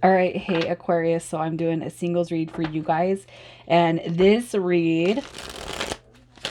All right, hey Aquarius, so I'm doing a singles read for you guys. And this read,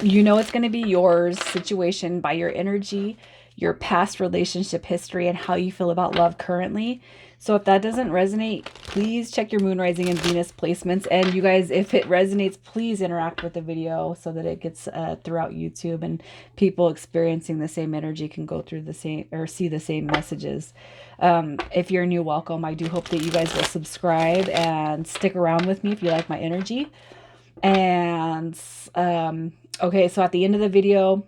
you know it's going to be yours, situation by your energy, your past relationship history, and how you feel about love currently. So if that doesn't resonate, please check your moon, rising, and Venus placements. And you guys, if it resonates, please interact with the video so that it gets throughout YouTube and people experiencing the same energy can go through the same or see the same messages. If you're new, welcome. I do hope that you guys will subscribe and stick around with me if you like my energy. And okay, so at the end of the video,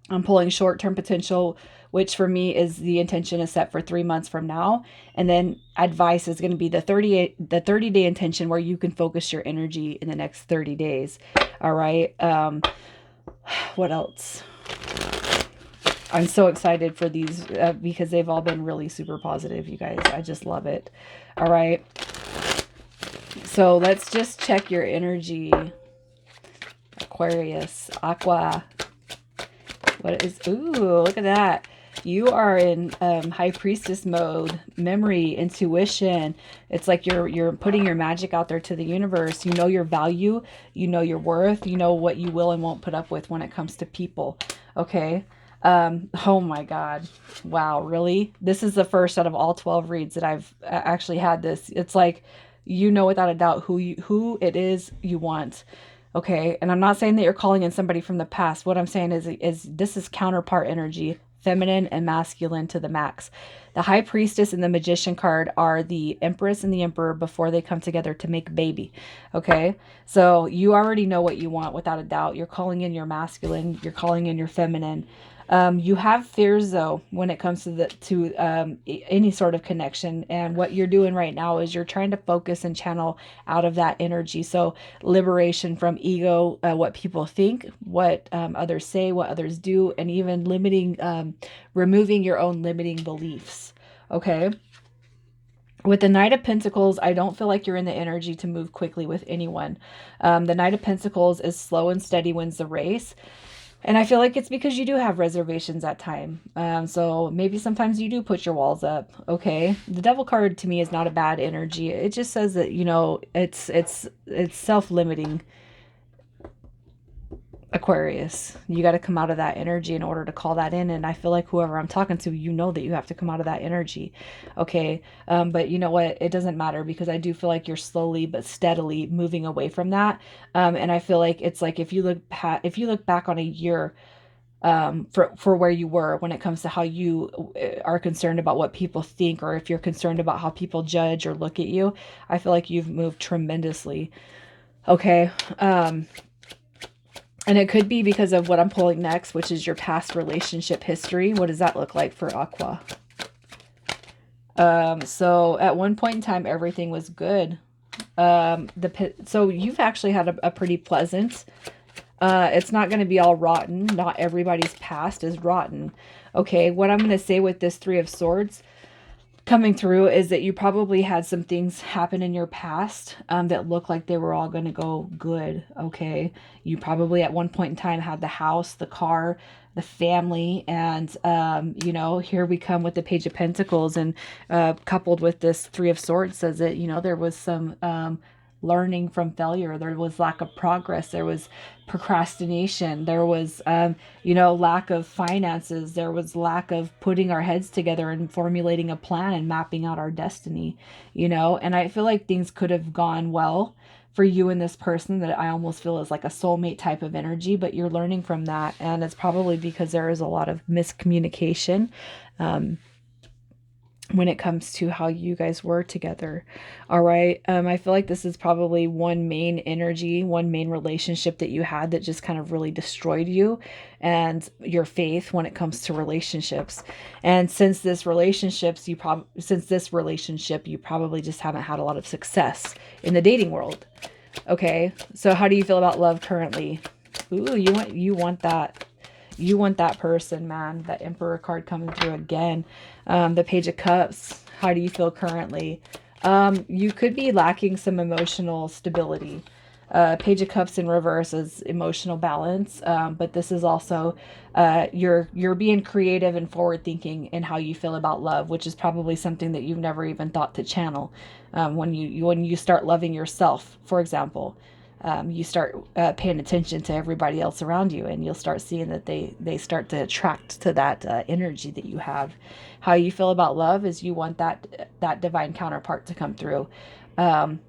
I'm pulling short-term potential, which for me is the intention is set for 3 months from now. And then advice is going to be the 30-day intention where you can focus your energy in the next 30 days. All right. What else? I'm so excited for these because they've all been really super positive, you guys. I just love it. All right. So let's just check your energy. Aquarius, Aqua. What is, ooh, look at that. You are in high priestess mode, memory, intuition. It's like you're putting your magic out there to the universe. You know your value, you know your worth, you know what you will and won't put up with when it comes to people. Okay. Oh my God. Wow, really? This is the first out of all 12 reads that I've actually had this. It's like, you know without a doubt who it is you want. Okay, and I'm not saying that you're calling in somebody from the past. What I'm saying is this is counterpart energy, feminine and masculine to the max. The High Priestess and the Magician card are the Empress and the Emperor before they come together to make baby. Okay, so you already know what you want without a doubt. You're calling in your masculine, you're calling in your feminine. You have fears though when it comes to any sort of connection, and what you're doing right now is you're trying to focus and channel out of that energy. So liberation from ego, what people think, what others say, what others do, and even removing your own limiting beliefs. Okay. With the Knight of Pentacles, I don't feel like you're in the energy to move quickly with anyone. The Knight of Pentacles is slow and steady wins the race. And I feel like it's because you do have reservations at time. So maybe sometimes you do put your walls up. Okay. The Devil card to me is not a bad energy. It just says that, you know, it's self-limiting. Aquarius, you got to come out of that energy in order to call that in. And I feel like whoever I'm talking to, you know that you have to come out of that energy. Okay. But you know what? It doesn't matter because I do feel like you're slowly but steadily moving away from that. And I feel like it's like if you look back on a year for where you were when it comes to how you are concerned about what people think, or if you're concerned about how people judge or look at you, I feel like you've moved tremendously. Okay. And it could be because of what I'm pulling next, which is your past relationship history. What does that look like for Aqua? So at one point in time, everything was good. So you've actually had a pretty pleasant, it's not going to be all rotten. Not everybody's past is rotten. Okay. What I'm going to say with this Three of Swords coming through is that you probably had some things happen in your past that look like they were all going to go good. Okay. You probably at one point in time had the house, the car, the family, and you know, here we come with the Page of Pentacles, and coupled with this Three of Swords says that, you know, there was some learning from failure. There was lack of progress. There was procrastination. There was, you know, lack of finances. There was lack of putting our heads together and formulating a plan and mapping out our destiny, you know, and I feel like things could have gone well for you and this person that I almost feel is like a soulmate type of energy, but you're learning from that. And it's probably because there is a lot of miscommunication. When it comes to how you guys were together. All right. I feel like this is probably one main energy, one main relationship that you had that just kind of really destroyed you and your faith when it comes to relationships. And since this relationship, you probably just haven't had a lot of success in the dating world. Okay. So how do you feel about love currently? Ooh, you want that. You want that person, man. That Emperor card coming through again. The Page of Cups. How do you feel currently? You could be lacking some emotional stability. Page of Cups in reverse is emotional balance, but this is also you're being creative and forward thinking in how you feel about love, which is probably something that you've never even thought to channel. When you start loving yourself, for example, you start paying attention to everybody else around you, and you'll start seeing that they start to attract to that energy that you have. How you feel about love is you want that divine counterpart to come through. Um,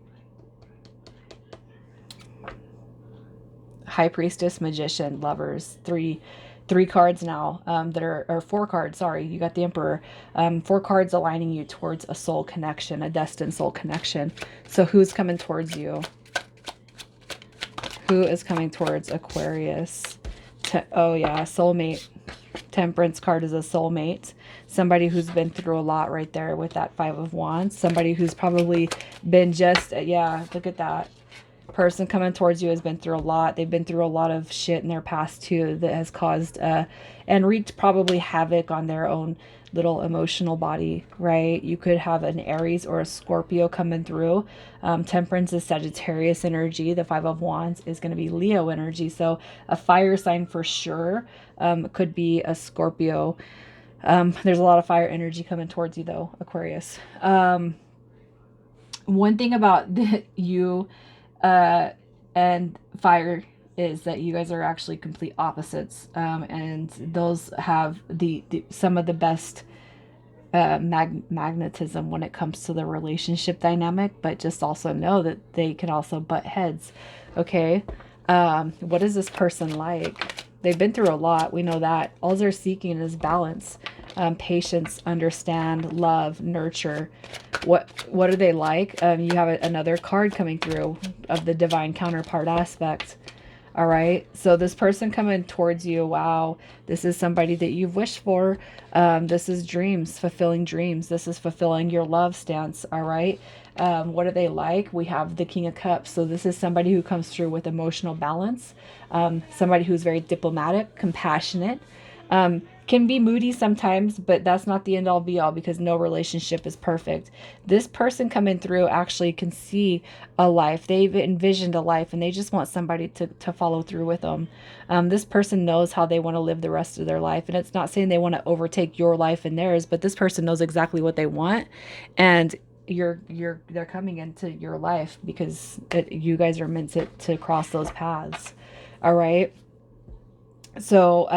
High Priestess, Magician, Lovers, three cards now that are, or four cards, sorry, you got the Emperor. Four cards aligning you towards a soul connection, a destined soul connection. So who's coming towards you? Who is coming towards Aquarius? Oh yeah, soulmate. Temperance card is a soulmate. Somebody who's been through a lot right there with that Five of Wands. Somebody who's probably been just, yeah, look at that. Person coming towards you has been through a lot. They've been through a lot of shit in their past too that has caused and wreaked probably havoc on their own little emotional body, right? You could have an Aries or a Scorpio coming through. Temperance is Sagittarius energy. The Five of Wands is going to be Leo energy. So a fire sign for sure. Could be a Scorpio. There's a lot of fire energy coming towards you though, Aquarius. One thing about you and fire is that you guys are actually complete opposites, and those have some of the best magnetism when it comes to the relationship dynamic, but just also know that they can also butt heads. Okay, what is this person like? They've been through a lot, we know that. All they're seeking is balance, patience, understand, love, nurture. What are they like? You have another card coming through of the divine counterpart aspect. All right, so this person coming towards you, wow, this is somebody that you've wished for. This is dreams, fulfilling dreams. This is fulfilling your love stance. All right, what are they like? We have the King of Cups. So this is somebody who comes through with emotional balance, somebody who's very diplomatic, compassionate, can be moody sometimes, but that's not the end all be all, because no relationship is perfect. This person coming through actually can see a life. They've envisioned a life and they just want somebody to follow through with them. This person knows how they want to live the rest of their life. And it's not saying they want to overtake your life and theirs, but this person knows exactly what they want. And they're coming into your life because you guys are meant to cross those paths. All right. So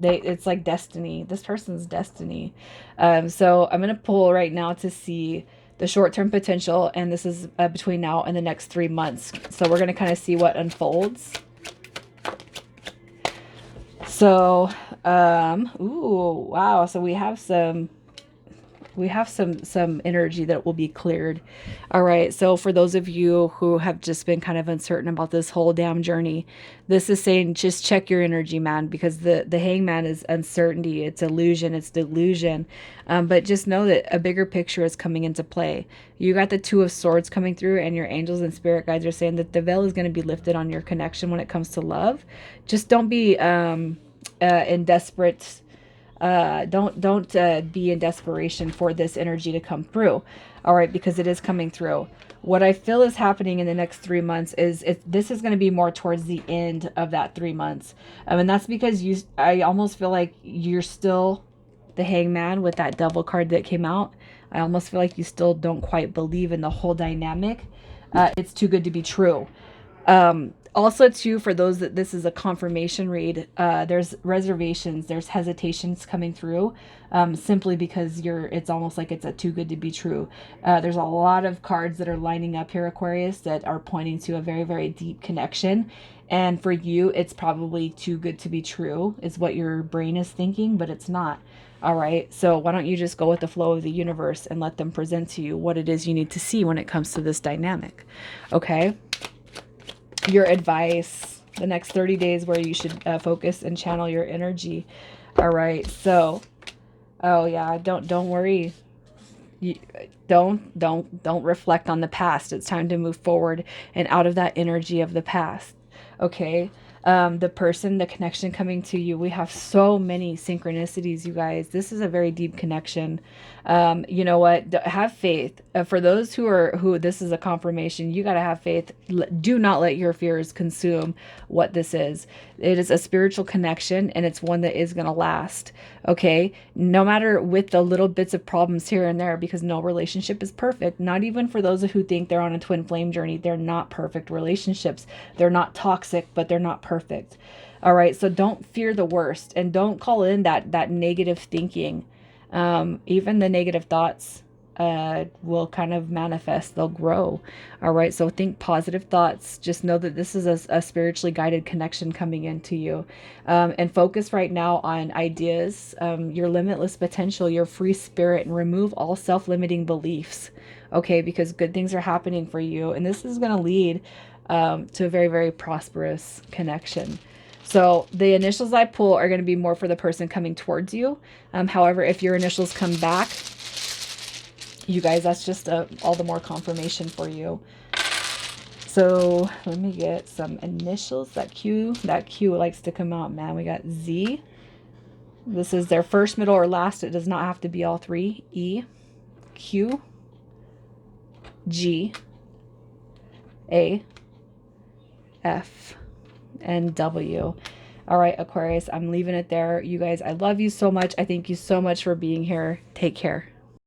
it's like destiny. This person's destiny. So I'm going to pull right now to see the short-term potential, and this is between now and the next 3 months. So we're going to kind of see what unfolds. So ooh, wow. So we have some energy that will be cleared. All right, so for those of you who have just been kind of uncertain about this whole damn journey, this is saying just check your energy, man, because the Hangman is uncertainty, it's illusion, it's delusion. But just know that a bigger picture is coming into play. You got the Two of Swords coming through, and your angels and spirit guides are saying that the veil is going to be lifted on your connection when it comes to love. Just don't be in desperate don't be in desperation for this energy to come through. All right, because it is coming through. What I feel is happening in the next 3 months is this is going to be more towards the end of that 3 months. And that's because I almost feel like you're still the Hangman with that Devil card that came out. I almost feel like you still don't quite believe in the whole dynamic. It's too good to be true. Also, too, for those that this is a confirmation read, there's reservations, there's hesitations coming through, simply because it's almost like it's a too good to be true. There's a lot of cards that are lining up here, Aquarius, that are pointing to a very, very deep connection. And for you, it's probably too good to be true, is what your brain is thinking, but it's not. All right, so why don't you just go with the flow of the universe and let them present to you what it is you need to see when it comes to this dynamic. Okay? Your advice, the next 30 days where you should focus and channel your energy. All right, so oh yeah, don't worry. Don't reflect on the past. It's time to move forward and out of that energy of the past. Okay, the connection coming to you, we have so many synchronicities, you guys. This is a very deep connection. You know what, have faith. For those who this is a confirmation, you got to have faith. Do not let your fears consume what this is. It is a spiritual connection, and it's one that is going to last. Okay, no matter with the little bits of problems here and there, because no relationship is perfect. Not even for those who think they're on a twin flame journey. They're not perfect relationships. They're not toxic, but they're not perfect. All right, so don't fear the worst, and don't call in that negative thinking. Even the negative thoughts will kind of manifest. They'll grow. All right. So think positive thoughts. Just know that this is a spiritually guided connection coming into you. And focus right now on ideas, your limitless potential, your free spirit, and remove all self-limiting beliefs. Okay. Because good things are happening for you. And this is going to lead to a very, very prosperous connection. So the initials I pull are going to be more for the person coming towards you. However, if your initials come back, you guys, that's just all the more confirmation for you. So let me get some initials. That Q likes to come out, man. We got Z. This is their first, middle, or last. It does not have to be all three. E, Q, G, A, F, and W. All right, Aquarius, I'm leaving it there. You guys, I love you so much. I thank you so much for being here. Take care.